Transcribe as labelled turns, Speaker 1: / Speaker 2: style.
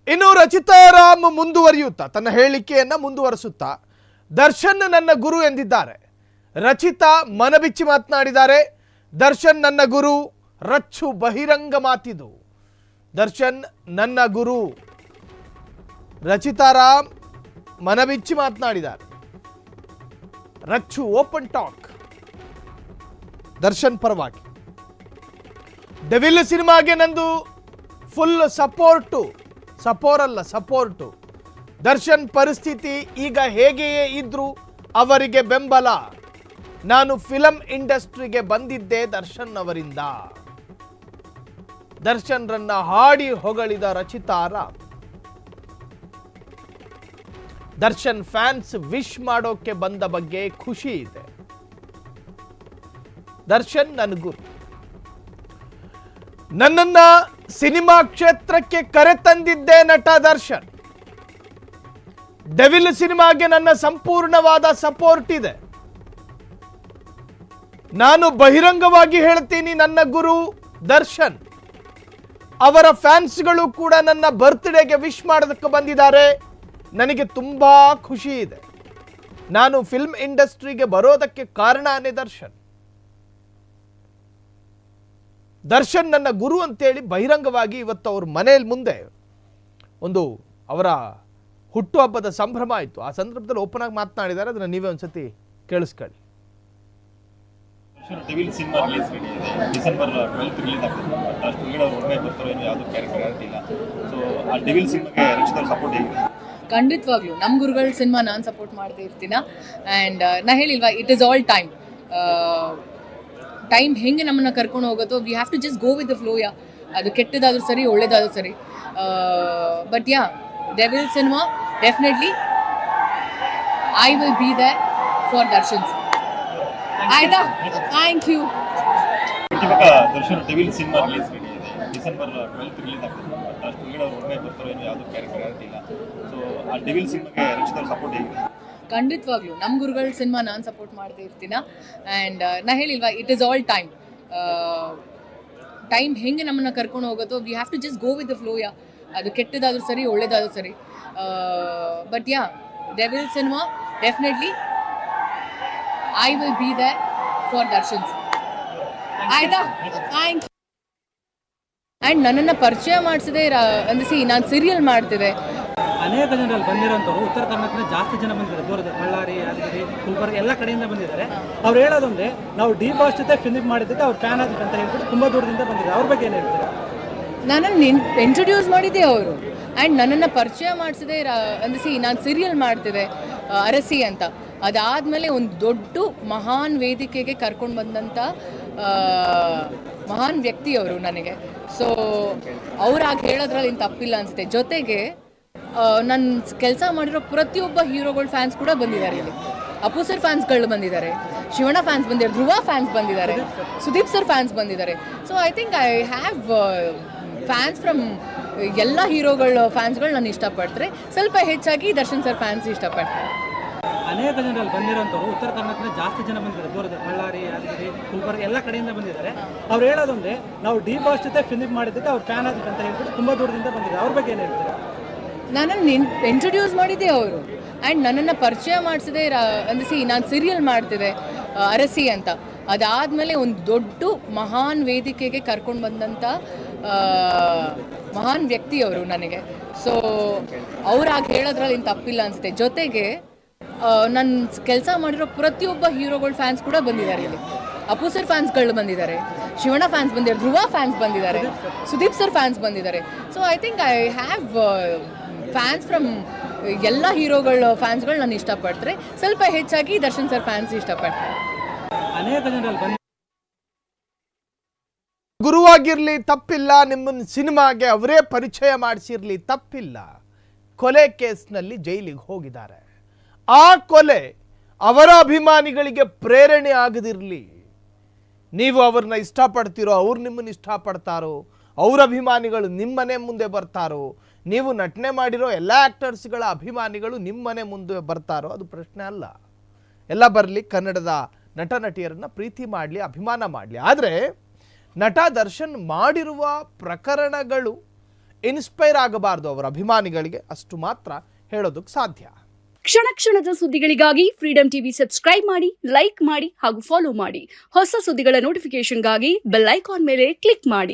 Speaker 1: ಇನ್ನು ರಚಿತಾರಾಮ್ ಮುಂದುವರಿಯುತ್ತಾ ತನ್ನ ಹೇಳಿಕೆಯನ್ನ ಮುಂದುವರಿಸುತ್ತಾ ದರ್ಶನ್ ನನ್ನ ಗುರು ಎಂದಿದ್ದಾರೆ. ರಚಿತಾ ಮನಬಿಚ್ಚಿ ಮಾತನಾಡಿದ್ದಾರೆ. ದರ್ಶನ್ ನನ್ನ ಗುರು, ರಚ್ಚು ಬಹಿರಂಗ ಮಾತಿದು. ದರ್ಶನ್ ನನ್ನ ಗುರು, ರಚಿತಾರಾಮ್ ಮನಬಿಚ್ಚಿ ಮಾತನಾಡಿದ್ದಾರೆ. ರಚ್ಚು ಓಪನ್ ಟಾಕ್ ದರ್ಶನ್ ಪರವಾಗಿ. ಡೆವಿಲ್ ಸಿನಿಮಾಗೆ ನಂದು ಫುಲ್ ಸಪೋರ್ಟು. ದರ್ಶನ್ ಪರಿಸ್ಥಿತಿ ಈಗ ಹೇಗೆಯೇ ಇದ್ರೂ ಅವರಿಗೆ ಬೆಂಬಲ. ನಾನು ಫಿಲಂ ಇಂಡಸ್ಟ್ರಿಗೆ ಬಂದಿದ್ದೆ ದರ್ಶನ್ ಅವರಿಂದ. ದರ್ಶನ್ ರನ್ನ ಹಾಡಿ ಹೊಗಳಿದ ರಚಿತಾರಾಮ್. ದರ್ಶನ್ ಫ್ಯಾನ್ಸ್ ವಿಶ್ ಮಾಡೋಕೆ ಬಂದ ಬಗ್ಗೆ ಖುಷಿ ಇದೆ. ದರ್ಶನ್ ನನ್ನ ಗುರು, ನನ್ನನ್ನ ಸಿನಿಮಾ ಕ್ಷೇತ್ರಕ್ಕೆ ಕರೆತಂದಿದ್ದೇ ನಟ ದರ್ಶನ್. ಡೆವಿಲ್ ಸಿನಿಮಾಗೆ ನನ್ನ ಸಂಪೂರ್ಣವಾದ ಸಪೋರ್ಟ್ ಇದೆ. ನಾನು ಬಹಿರಂಗವಾಗಿ ಹೇಳ್ತೀನಿ, ನನ್ನ ಗುರು ದರ್ಶನ್. ಅವರ ಫ್ಯಾನ್ಸ್ಗಳು ಕೂಡ ನನ್ನ ಬರ್ತ್ಡೇಗೆ ವಿಶ್ ಮಾಡೋದಕ್ಕೆ ಬಂದಿದ್ದಾರೆ. ನನಗೆ ತುಂಬಾ ಖುಷಿ ಇದೆ. ನಾನು ಫಿಲ್ಮ್ ಇಂಡಸ್ಟ್ರಿಗೆ ಬರೋದಕ್ಕೆ ಕಾರಣನೇ ದರ್ಶನ್. ದರ್ಶನ್ ನನ್ನ ಗುರು ಅಂತೇಳಿ ಬಹಿರಂಗವಾಗಿ ಇವತ್ತು ಅವ್ರ ಮನೆಯಲ್ಲಿ ಮುಂದೆ ಒಂದು ಅವರ ಹುಟ್ಟುಹಬ್ಬದ ಸಂಭ್ರಮ ಆಯಿತು. ಆ ಸಂದರ್ಭದಲ್ಲಿ ಓಪನ್ ಆಗಿ ಮಾತನಾಡಿದ್ದಾರೆ. ಅದನ್ನ ನೀವೇ ಒಂದ್ಸತಿ ಕೇಳಿಸ್ಕೊಳ್ಳಿ.
Speaker 2: ಡೆವಿಲ್ ಸಿನಿಮಾ ರಿಲೀಸ್ ಇದೆ, ಡಿಸೆಂಬರ್ 12 ರಿಲೀಸ್ ಆಗ್ತದೆ. ಅಷ್ಟು ಈಗ ಅವ್ರು ಒಮ್ಮೆ ಬರ್ತಾರೋ ಏನೋ ಯಾವುದೂ ಗ್ಯಾರಂಟಿ ಇಲ್ಲ. ಸೊ ಆ ಡೆವಿಲ್ ಸಿನಿಮಾಗೆ ರಚಿತಾ ಸಪೋರ್ಟ್ ಹೇಗಿದೆ?
Speaker 3: ಖಂಡಿತವಾಗ್ಲೂ ನಮ್ಮ ಗುರುಗಳ ಸಿನಿಮಾ ನಾನು ಸಪೋರ್ಟ್ ಮಾಡ್ತಾ ಇರ್ತೀನ. ಆ್ಯಂಡ್ ನಾ ಹೇಳಿಲ್ವಾ, ಇಟ್ ಈಸ್ ಆಲ್ ಟೈಮ್ ಹೆಂಗೆ ನಮ್ಮನ್ನು ಕರ್ಕೊಂಡು ಹೋಗುತ್ತೋ we have to just go with the flow. ಅದು ಕೆಟ್ಟದಾದ್ರೂ ಸರಿ, ಒಳ್ಳೇದಾದ್ರೂ ಸರಿ. But Devil cinema definitely I will be there for Darshan. ಆಯ್ತಾ? Thank you.
Speaker 2: ಇವಾಗ ದರ್ಶನ್ ಡೆವಿಲ್ ಸಿನಿಮಾ ರಿಲೀಸ್ ಇದೆ, ಡಿಸೆಂಬರ್ 12 ರಿಲೀಸ್ ಆಗ್ತದೆ. ಅಷ್ಟು ಈಗ ಅವ್ರು ಒಮ್ಮೆ ಬರ್ತಾರೋ ಏನೋ ಯಾವುದೂ ಗ್ಯಾರಂಟಿ ಇಲ್ಲ. ಸೊ ಆ ಡೆವಿಲ್ ಸಿನಿಮಾಗೆ ರಚಿತಾ ಸಪೋರ್ಟ್ ಹೇಗಿದೆ?
Speaker 3: ಖಂಡಿತವಾಗ್ಲೂ ನಮ್ಮ ಗುರುಗಳ ಸಿನಿಮಾ ನಾನು ಸಪೋರ್ಟ್ ಮಾಡ್ತಾ ಇರ್ತೀನ. ಆ್ಯಂಡ್ ನಾ ಹೇಳಿಲ್ವಾ, ಇಟ್ ಈಸ್ ಆಲ್ ಟೈಮ್ ಹೆಂಗೆ ನಮ್ಮನ್ನು ಕರ್ಕೊಂಡು ಹೋಗುತ್ತೋ we have to just go with the flow. ಅದು ಕೆಟ್ಟದಾದ್ರೂ ಸರಿ, ಒಳ್ಳೇದಾದ್ರೂ ಸರಿ. But Devil cinema definitely I will be there for Darshan. ಆಯ್ತಾ? Thank you. ಆ್ಯಂಡ್ ನನ್ನನ್ನು ಪರಿಚಯ ಮಾಡಿಸಿದೆ ಅಂದಿಸಿ ನಾನು ಸೀರಿಯಲ್ ಮಾಡ್ತಿದ್ದೆ.
Speaker 4: ಅನೇಕ ಜನರಲ್ಲಿ ಬಂದಿರೋಂಥವ್ರು ಉತ್ತರ ಕರ್ನಾಟಕದ ಜಾಸ್ತಿ ಜನ ಬಂದಿದ್ದಾರೆ. ದೂರದ ಬಳ್ಳಾರಿ, ಯಾದಗಿರಿ, ಗುಲ್ಬರ್ಗ ಎಲ್ಲ ಕಡೆಯಿಂದ ಬಂದಿದ್ದಾರೆ. ಅವ್ರು ಹೇಳೋದೊಂದೇ, ನಾವು ಡಿ ಬಾಸ್ ಜೊತೆ ಫಿಲ್ಮ್ ಮಾಡಿದ್ದಕ್ಕೆ ಅವ್ರು ಫ್ಯಾನ್ ಆಗುತ್ತೆ ಅಂತ ಹೇಳ್ಬಿಟ್ಟು ತುಂಬ ದೂರದಿಂದ ಬಂದಿದ್ದಾರೆ. ಅವ್ರ ಬಗ್ಗೆ ಏನು ಹೇಳ್ತಾರೆ?
Speaker 3: ನನ್ನನ್ನು ಇಂಟ್ರೊಡ್ಯೂಸ್ ಮಾಡಿದ್ದೆ ಅವರು. ಆ್ಯಂಡ್ ನನ್ನನ್ನು ಪರಿಚಯ ಮಾಡಿಸಿದೆ ಅಂದಿಸಿ ನಾನು ಸೀರಿಯಲ್ ಮಾಡ್ತಿದ್ದೆ, ಅರಸಿ ಅಂತ. ಅದಾದಮೇಲೆ ಒಂದು ದೊಡ್ಡ ಮಹಾನ್ ವೇದಿಕೆಗೆ ಕರ್ಕೊಂಡು ಬಂದಂಥ ಮಹಾನ್ ವ್ಯಕ್ತಿ ಅವರು ನನಗೆ. ಸೊ ಅವ್ರಾಗಿ ಹೇಳೋದ್ರಲ್ಲಿ ಏನು ತಪ್ಪಿಲ್ಲ ಅನಿಸುತ್ತೆ. ಜೊತೆಗೆ ನನ್ನ ಕೆಲಸ ಮಾಡಿರೋ ಪ್ರತಿಯೊಬ್ಬ ಹೀರೋಗಳ ಫ್ಯಾನ್ಸ್ ಕೂಡ ಬಂದಿದ್ದಾರೆ. ಇಲ್ಲಿ ಅಪ್ಪು ಸರ್ ಫ್ಯಾನ್ಸ್ಗಳು ಬಂದಿದ್ದಾರೆ, ಶಿವಣ್ಣ ಫ್ಯಾನ್ಸ್ ಬಂದಿದ್ದಾರೆ, ಧ್ರುವ ಫ್ಯಾನ್ಸ್ ಬಂದಿದ್ದಾರೆ, ಸುದೀಪ್ ಸರ್ ಫ್ಯಾನ್ಸ್ ಬಂದಿದ್ದಾರೆ. So I think I have fans from ಎಲ್ಲ ಹೀರೋಗಳ ಫ್ಯಾನ್ಸ್ಗಳು ನಾನು ಇಷ್ಟಪಡ್ತಾರೆ. ಸ್ವಲ್ಪ ಹೆಚ್ಚಾಗಿ ದರ್ಶನ್ ಸರ್ ಫ್ಯಾನ್ಸ್ ಇಷ್ಟಪಡ್ತಾರೆ.
Speaker 4: ಅನೇಕ ಜನರಲ್ಲಿ ಬಂದಿರೋಂಥವ್ರು ಉತ್ತರ ಕರ್ನಾಟಕದ ಜಾಸ್ತಿ ಜನ ಬಂದಿದ್ದಾರೆ. ದೂರದ ಬಳ್ಳಾರಿ, ಯಾದಗಿರಿ, ಗುಲ್ಬರ್ಗ ಎಲ್ಲ ಕಡೆಯಿಂದ ಬಂದಿದ್ದಾರೆ. ಅವ್ರು ಹೇಳೋದೊಂದೇ, ನಾವು ಡಿ ಬಾಸ್ ಜೊತೆ ಫಿಲ್ಮ್ ಮಾಡಿದ್ದಕ್ಕೆ ಅವ್ರು ಫ್ಯಾನ್ ಆಗುತ್ತೆ ಅಂತ ಹೇಳ್ಬಿಟ್ಟು ತುಂಬ ದೂರದಿಂದ ಬಂದಿದ್ದಾರೆ. ಅವ್ರ ಬಗ್ಗೆ ಏನು ಹೇಳ್ತಾರೆ?
Speaker 3: ನನ್ನನ್ನು ಇಂಟ್ರೊಡ್ಯೂಸ್ ಮಾಡಿದ್ದೆ ಅವರು. ಆ್ಯಂಡ್ ನನ್ನನ್ನು ಪರಿಚಯ ಮಾಡಿಸಿದೆ ಅಂದಿಸಿ ನಾನು ಸೀರಿಯಲ್ ಮಾಡ್ತಿದ್ದೆ, ಅರಸಿ ಅಂತ. ಅದಾದಮೇಲೆ ಒಂದು ದೊಡ್ಡ ಮಹಾನ್ ವೇದಿಕೆಗೆ ಕರ್ಕೊಂಡು ಬಂದಂಥ ಮಹಾನ್ ವ್ಯಕ್ತಿ ಅವರು ನನಗೆ. ಸೊ ಅವ್ರಾಗಿ ಹೇಳೋದ್ರಲ್ಲಿ ಏನು ತಪ್ಪಿಲ್ಲ ಅನಿಸುತ್ತೆ. ಜೊತೆಗೆ ನನ್ನ ಕೆಲಸ ಮಾಡಿರೋ ಪ್ರತಿಯೊಬ್ಬ ಹೀರೋಗಳ ಫ್ಯಾನ್ಸ್ ಕೂಡ ಬಂದಿದ್ದಾರೆ. ಇಲ್ಲಿ ಅಪ್ಪು ಸರ್ ಫ್ಯಾನ್ಸ್ಗಳು ಬಂದಿದ್ದಾರೆ, ಶಿವಣ್ಣ ಫ್ಯಾನ್ಸ್ ಬಂದಿದ್ದಾರೆ, ಧ್ರುವ ಫ್ಯಾನ್ಸ್ ಬಂದಿದ್ದಾರೆ, ಸುದೀಪ್ ಸರ್ ಫ್ಯಾನ್ಸ್ ಬಂದಿದ್ದಾರೆ. So I think I have fans from ಎಲ್ಲ ಹೀರೋಗಳ ಫ್ಯಾನ್ಸ್ಗಳು ನಾನು ಇಷ್ಟಪಡ್ತಾರೆ. ಸ್ವಲ್ಪ ಹೆಚ್ಚಾಗಿ ದರ್ಶನ್ ಸರ್ ಫ್ಯಾನ್ಸ್ ಇಷ್ಟಪಡ್ತಾರೆ.
Speaker 4: ಅನೇಕ ಜನರಲ್ಲಿ
Speaker 1: ಗುರುವಾಗಿರ್ಲಿ ತಪ್ಪಿಲ್ಲ, ನಿಮ್ಮನ್ನ ಸಿನಿಮಾಗೆ ಅವರೇ ಪರಿಚಯ ಮಾಡಿಸಿರ್ಲಿ ತಪ್ಪಿಲ್ಲ. ಕೊಲೆ ಕೇಸ್ನಲ್ಲಿ ಜೈಲಿಗೆ ಹೋಗಿದ್ದಾರೆ. ಆ ಕೊಲೆ ಅವರ ಅಭಿಮಾನಿಗಳಿಗೆ ಪ್ರೇರಣೆ ಆಗದಿರಲಿ. ನೀವು ಅವ್ರನ್ನ ಇಷ್ಟಪಡ್ತೀರೋ, ಅವ್ರು ನಿಮ್ಮನ್ನು ಇಷ್ಟಪಡ್ತಾರೋ, ಅವ್ರ ಅಭಿಮಾನಿಗಳು ನಿಮ್ಮನೆ ಮುಂದೆ ಬರ್ತಾರೋ, ನೀವು ನಟನೆ ಮಾಡಿರೋ ಎಲ್ಲ ಆ್ಯಕ್ಟರ್ಸ್ಗಳ ಅಭಿಮಾನಿಗಳು ನಿಮ್ಮನೆ ಮುಂದೆ ಬರ್ತಾರೋ, ಅದು ಪ್ರಶ್ನೆ ಅಲ್ಲ. ಎಲ್ಲ ಬರಲಿ, ಕನ್ನಡದ ನಟ ನಟಿಯರನ್ನು ಪ್ರೀತಿ ಮಾಡಲಿ, ಅಭಿಮಾನ ಮಾಡಲಿ. ಆದರೆ ನಟ ದರ್ಶನ್ ಮಾಡಿರುವ ಪ್ರಕರಣಗಳು ಇನ್ಸ್ಪೈರ್ ಆಗಬಾರ್ದು ಅವರ ಅಭಿಮಾನಿಗಳಿಗೆ, ಅಷ್ಟು ಮಾತ್ರ ಹೇಳೋದಕ್ಕೆ ಸಾಧ್ಯ.
Speaker 5: ಕ್ಷಣ ಕ್ಷಣದ ಸುದ್ದಿಗಳಿಗಾಗಿ ಫ್ರೀಡಂ ಟಿವಿ ಸಬ್ಸ್ಕ್ರೈಬ್ ಮಾಡಿ, ಲೈಕ್ ಮಾಡಿ ಹಾಗೂ ಫಾಲೋ ಮಾಡಿ. ಹೊಸ ಸುದ್ದಿಗಳ ನೋಟಿಫಿಕೇಶನ್ಗಾಗಿ ಬೆಲ್ ಐಕಾನ್ ಮೇಲೆ ಕ್ಲಿಕ್ ಮಾಡಿ.